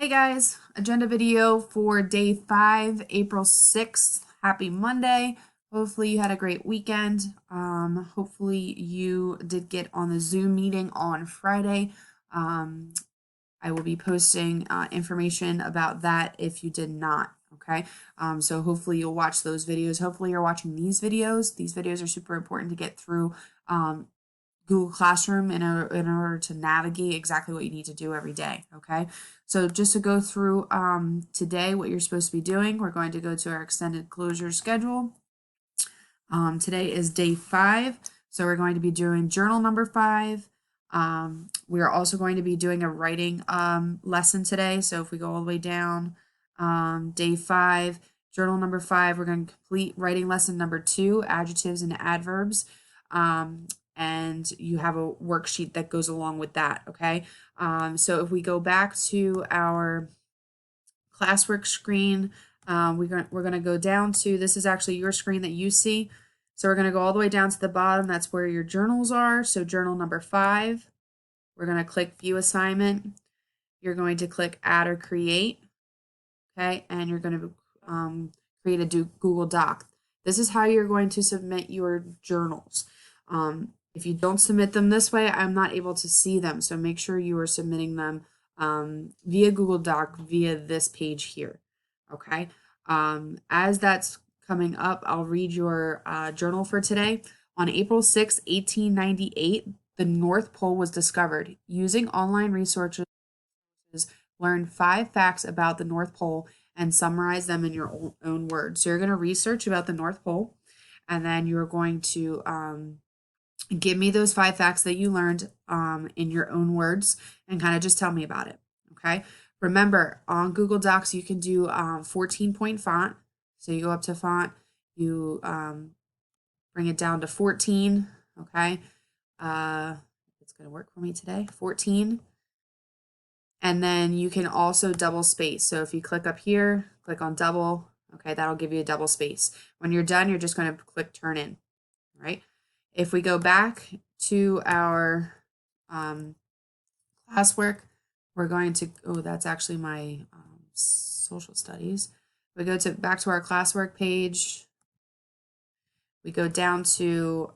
Hey guys, agenda video for day 5, April 6th. Happy Monday. Hopefully you had a great weekend. Hopefully you did get on the Zoom meeting on Friday. I will be posting information about that if you did not. Okay, so hopefully you'll watch those videos. Hopefully you're watching these videos. These videos are super important to get through Google Classroom in order to navigate exactly what you need to do every day. Okay, so just to go through today what you're supposed to be doing, we're going to go to our extended closure schedule. Today is day 5, so we're going to be doing journal number 5. We are also going to be doing a writing lesson today. So if we go all the way down, day 5, journal number 5, we're going to complete writing lesson number 2, adjectives and adverbs. And you have a worksheet that goes along with that, okay? So if we go back to our classwork screen, we're going to go down to, this is actually your screen that you see. So we're going to go all the way down to the bottom. That's where your journals are. So journal number 5, we're going to click view assignment. You're going to click add or create, okay? And you're going to create a Google Doc. This is how you're going to submit your journals. If you don't submit them this way, I'm not able to see them. So make sure you are submitting them via Google Doc via this page here. Okay. As that's coming up, I'll read your journal for today. On April 6, 1898, the North Pole was discovered. Using online resources, learn 5 facts about the North Pole and summarize them in your own words. So you're going to research about the North Pole, and then you're going to give me those 5 facts that you learned in your own words and kind of just tell me about it. Okay. Remember, on Google Docs, you can do 14-point font. So you go up to font, you bring it down to 14. Okay. It's going to work for me today. 14. And then you can also double space. So if you click up here, click on double, okay, that'll give you a double space. When you're done, you're just going to click turn in, right? If we go back to our classwork, we're going to, oh, that's actually my social studies. We go to back to our classwork page. We go down to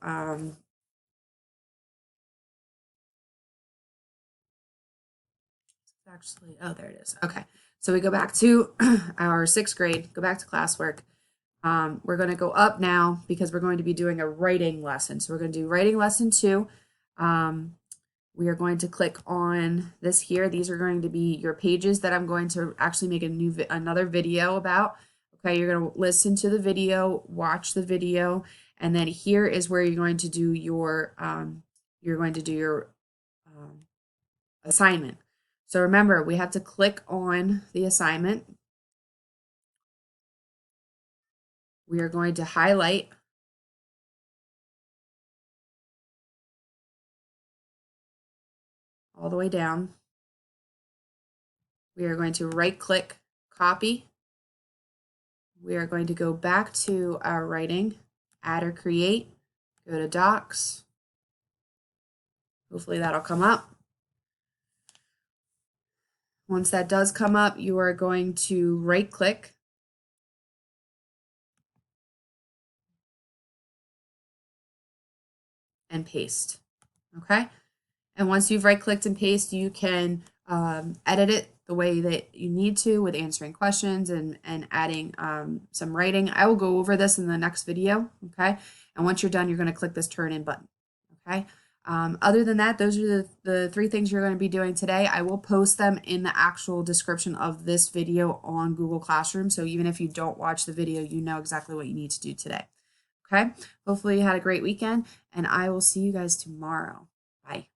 actually, oh, there it is. Okay, so we go back to our 6th grade, go back to classwork. We're going to go up now because we're going to be doing a writing lesson. So we're going to do writing lesson 2. We are going to click on this here. These are going to be your pages that I'm going to actually make another video about. Okay, you're going to listen to the video, watch the video, and then here is where you're going to do your assignment. So remember, we have to click on the assignment. We are going to highlight all the way down. We are going to right-click, copy. We are going to go back to our writing, add or create, go to docs. Hopefully that'll come up. Once that does come up, you are going to right-click, and paste, okay? And once you've right-clicked and paste, you can edit it the way that you need to with answering questions and adding some writing. I will go over this in the next video, okay? And once you're done, you're going to click this turn in button, okay? Other than that, those are the 3 things you're going to be doing today. I will post them in the actual description of this video on Google Classroom. So even if you don't watch the video, you know exactly what you need to do today. Okay, hopefully you had a great weekend, and I will see you guys tomorrow. Bye.